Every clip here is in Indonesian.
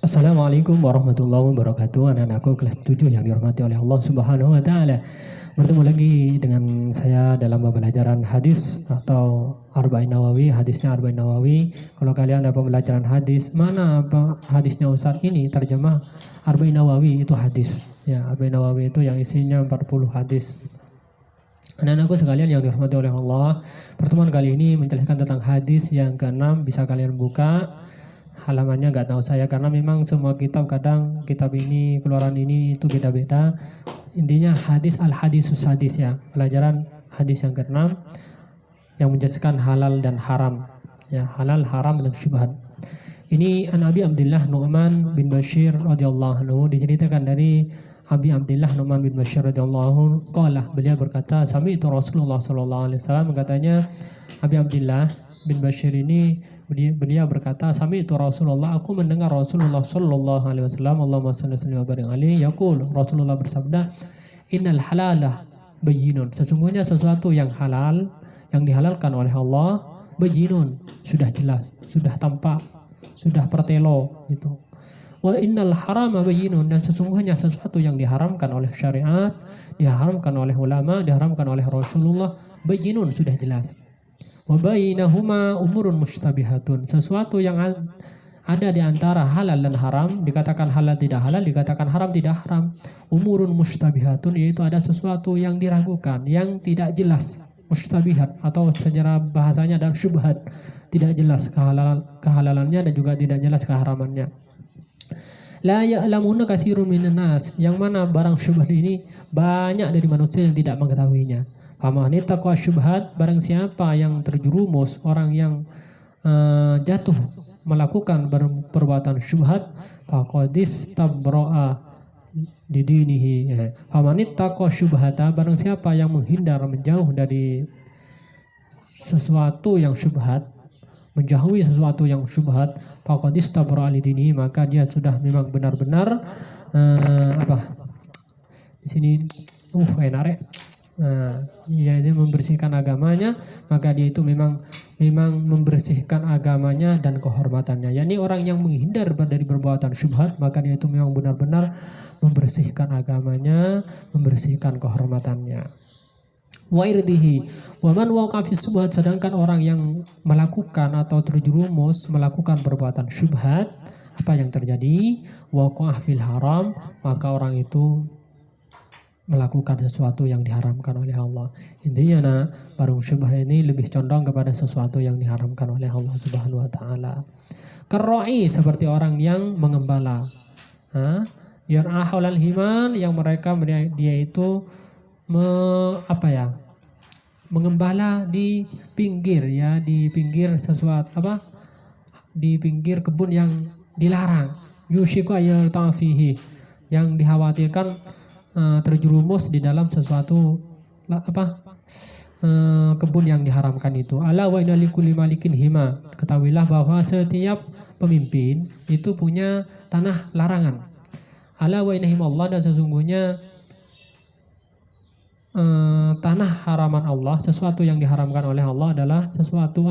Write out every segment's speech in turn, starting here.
Assalamualaikum warahmatullahi wabarakatuh. Anak-anakku kelas 7 yang dirahmati oleh Allah Subhanahu wa taala. Bertemu lagi dengan saya dalam pembelajaran hadis atau Arba'in Nawawi, hadisnya Arba'in Nawawi. Kalau kalian ada pembelajaran hadis, mana apa hadisnya Ustaz ini terjemah Arba'in Nawawi itu hadis. Ya, Arba'in Nawawi itu yang isinya 40 hadis. Anak-anakku sekalian yang dirahmati oleh Allah, pertemuan kali ini menjelaskan tentang hadis yang ke-6. Bisa kalian buka halamannya, nggak tahu saya karena memang semua kitab, kadang kitab ini keluaran ini itu beda-beda. Intinya hadis al-hadisus hadis, ya, pelajaran hadis yang ke-6 yang menjelaskan halal dan haram, ya, halal, haram dan syubhat. Ini an Abi Abdullah Nu'man bin Bashir radhiyallahu anhu, diceritakan dari Abi Abdullah Nu'man bin Bashir radhiyallahu anhu, beliau berkata, sami'tu Rasulullah sallallahu alaihi wasallam. Katanya Abi Abdullah bin Bashir ini, beliau berkata, sami'tu Rasulullah, aku mendengar Rasulullah sallallahu alaihi wasallam, Allahumma shalli wa barik alaihi, yaqul, Rasulullah bersabda, innal halalah bayyinun, sesungguhnya sesuatu yang halal, yang dihalalkan oleh Allah, bayyinun, sudah jelas, sudah tampak, sudah pertelo gitu. Wa innal harama bayyinun, dan sesungguhnya sesuatu yang diharamkan oleh syariat, diharamkan oleh ulama, diharamkan oleh Rasulullah, bayyinun, sudah jelas. Wa bainahuma umurun mustabihatun, sesuatu yang ada di antara halal dan haram, dikatakan halal tidak halal, dikatakan haram tidak haram. Umurun mustabihatun, yaitu ada sesuatu yang diragukan, yang tidak jelas. Mustabihat atau secara bahasanya adalah syubhat, tidak jelas kehalalannya dan juga tidak jelas keharamannya. La ya'lamuna katsirun minan nas, yang mana barang syubhat ini banyak dari manusia yang tidak mengetahuinya. Faman ittaqa syubhat, barang siapa yang terjerumus, orang yang jatuh melakukan perbuatan syubhat, faqadis tabra'a didinihi. Faman ittaqa syubhata, barang siapa yang menghindar, menjauh dari sesuatu yang syubhat, menjauhi sesuatu yang syubhat, faqadis tabra'a lidinihi, maka dia sudah memang benar-benar di sini enak. Ya, dia membersihkan agamanya, maka dia itu memang membersihkan agamanya dan kehormatannya. Yani orang yang menghindar dari perbuatan syubhat, maka dia itu memang benar-benar membersihkan agamanya, membersihkan kehormatannya. Wa irdihi, wa man waqa fi syubhat, sedangkan orang yang melakukan atau terjerumus melakukan perbuatan syubhat, apa yang terjadi? Waqa'a fil haram, maka orang itu melakukan sesuatu yang diharamkan oleh Allah. Intinya barang syubhat ini lebih condong kepada sesuatu yang diharamkan oleh Allah Subhanahu wa taala. Karra'i, seperti orang yang mengembala. Yar'a haulal himan, yang mereka dia itu mengembala di pinggir, ya, di pinggir sesuatu, di pinggir kebun yang dilarang. Yushiku ayal ta'fihi, yang dikhawatirkan terjerumus di dalam sesuatu kebun yang diharamkan itu. Ala wa inna likulli malikin hima, ketahuilah bahwa setiap pemimpin itu punya tanah larangan. Ala wa inna himallah, dan sesungguhnya tanah haraman Allah, sesuatu yang diharamkan oleh Allah adalah sesuatu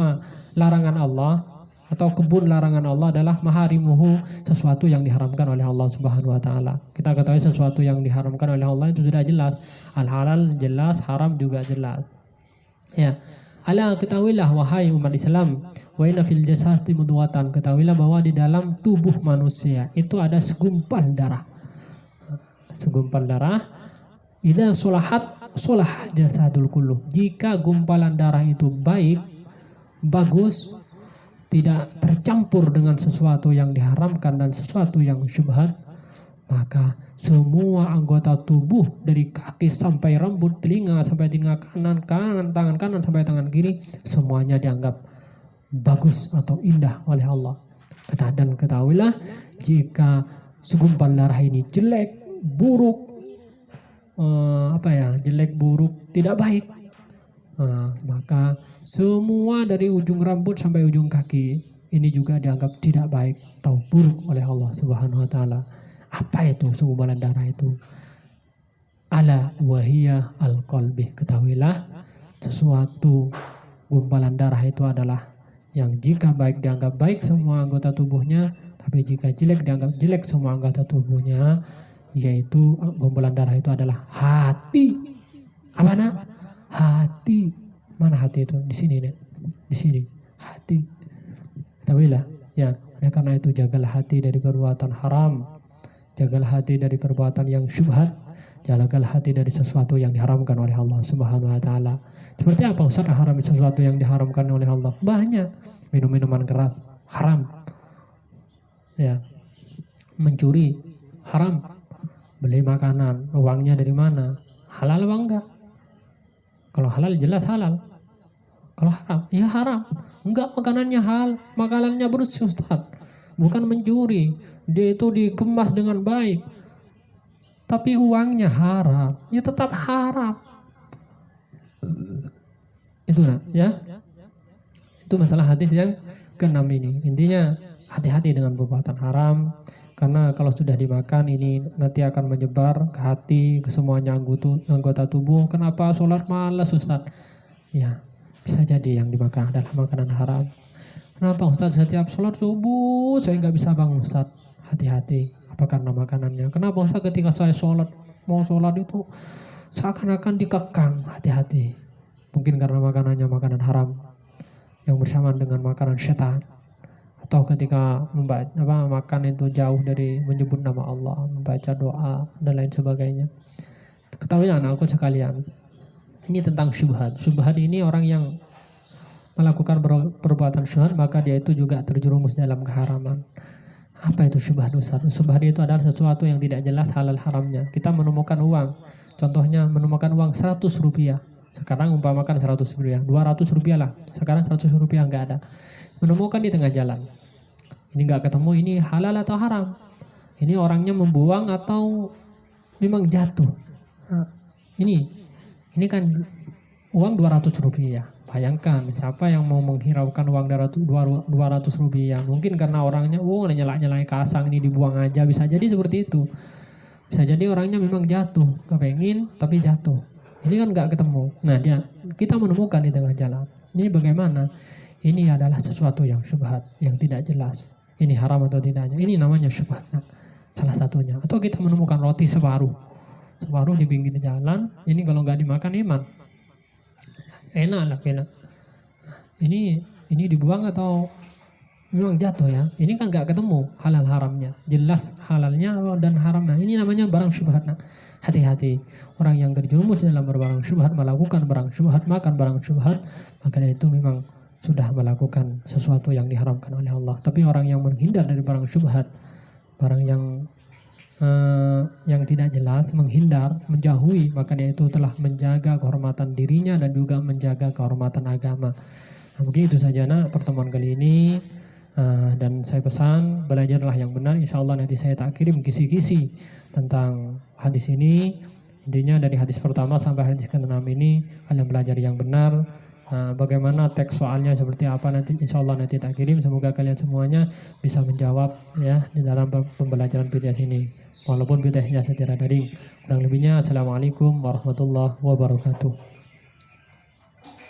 larangan Allah, atau kebun larangan Allah adalah maharimuhu, sesuatu yang diharamkan oleh Allah Subhanahu wa taala. Kita ketahui sesuatu yang diharamkan oleh Allah itu sudah jelas, al-halal jelas, haram juga jelas. Ya. Ala, ketahuilah wahai umat Islam, wa inna fil jasadi mudghatan, ketahuilah bahwa di dalam tubuh manusia itu ada segumpal darah. Segumpal darah, idza sulahat sulah jasadul kulluh. Jika gumpalan darah itu baik, bagus, tidak tercampur dengan sesuatu yang diharamkan dan sesuatu yang syubhat, maka semua anggota tubuh dari kaki sampai rambut, telinga sampai telinga kanan, tangan kanan sampai tangan kiri, semuanya dianggap bagus atau indah oleh Allah. Dan ketahuilah, jika segumpal darah ini jelek, buruk, jelek, buruk, tidak baik, maka semua dari ujung rambut sampai ujung kaki ini juga dianggap tidak baik atau buruk oleh Allah Subhanahu wa taala. Apa itu segumpalan darah itu? Ala wahiyya al-qalbi, ketahuilah sesuatu gumpalan darah itu adalah yang jika baik dianggap baik semua anggota tubuhnya, Tapi jika jelek dianggap jelek semua anggota tubuhnya, yaitu gombalan darah itu adalah hati. Apa nak? Hati. Mana hati itu? Di sini nih. Di sini. Hati. Ketahuilah ya. Oleh karena itu jagalah hati dari perbuatan haram. Jagalah hati dari perbuatan yang syubhat. Jagalah hati dari sesuatu yang diharamkan oleh Allah Subhanahu wa taala. Seperti apa Ustaz haram sesuatu yang diharamkan oleh Allah? Banyak. Minum-minuman keras haram. Ya. Mencuri haram. Beli makanan, uangnya dari mana? Halal apa enggak? Kalau halal jelas halal. Kalau haram, ya haram. Enggak, makanannya halal, makanannya bersih Ustaz. Bukan mencuri. Dia itu dikemas dengan baik. Tapi uangnya haram, ya tetap haram. Itulah ya. Itu masalah hadis yang ke-6 ini. Intinya hati-hati dengan perbuatan haram. Karena kalau sudah dimakan ini nanti akan menyebar ke hati, ke semuanya anggota tubuh. Kenapa sholat malas Ustaz? Ya, bisa jadi yang dimakan adalah makanan haram. Kenapa Ustaz setiap sholat subuh saya nggak bisa bangun Ustaz? Hati-hati. Apa karena makanannya? Kenapa Ustaz ketika saya mau sholat itu seakan-akan dikekang? Hati-hati. Mungkin karena makanannya makanan haram yang bersamaan dengan makanan setan. Atau ketika makan itu jauh dari menyebut nama Allah, membaca doa dan lain sebagainya. Ketahui anakku sekalian, ini tentang syubhat. Syubhat ini orang yang melakukan perbuatan syubhat maka dia itu juga terjerumus dalam keharaman. Apa itu syubhat Ustaz? Syubhat itu adalah sesuatu yang tidak jelas halal haramnya. Kita menemukan uang, contohnya menemukan uang 100 rupiah. Sekarang umpamakan 100 rupiah, 200 rupiah lah. Sekarang 100 rupiah nggak ada. Menemukan di tengah jalan. Ini nggak ketemu, ini halal atau haram? Ini orangnya membuang atau memang jatuh? Nah, ini kan uang 200 rupiah. Bayangkan siapa yang mau menghiraukan uang 200 rupiah. Mungkin karena orangnya nyala-nyalain kasang ini dibuang aja. Bisa jadi seperti itu. Bisa jadi orangnya memang jatuh. Kepengin tapi jatuh. Ini kan nggak ketemu. Nah kita menemukan di tengah jalan. Ini bagaimana? Ini adalah sesuatu yang syubhat, yang tidak jelas. Ini haram atau tidaknya. Ini namanya syubhat. Nah, salah satunya. Atau kita menemukan roti separuh di pinggir jalan. Ini kalau nggak dimakan iman. Enak lah, enak. Ini dibuang atau memang jatuh ya? Ini kan nggak ketemu halal haramnya. Jelas halalnya dan haramnya. Ini namanya barang syubhat. Nah, hati-hati. Orang yang terjerumus dalam barang syubhat, melakukan barang syubhat, makan barang syubhat, maka itu memang sudah melakukan sesuatu yang diharamkan oleh Allah. Tapi orang yang menghindar dari barang syubhat, barang yang tidak jelas, menghindar, menjauhi, maka dia itu telah menjaga kehormatan dirinya dan juga menjaga kehormatan agama. Nah, mungkin itu saja pertemuan kali ini. Dan saya pesan belajarlah yang benar. Insya Allah nanti saya tak kirim kisi-kisi tentang hadis ini. Intinya dari hadis pertama sampai hadis ke-6 ini kalian belajar yang benar. Bagaimana teks soalnya seperti apa nanti insya Allah nanti tak kirim. Semoga kalian semuanya bisa menjawab ya di dalam pembelajaran PTS ini. Walaupun PTS-nya secara daring. Kurang lebihnya Assalamualaikum warahmatullahi wabarakatuh.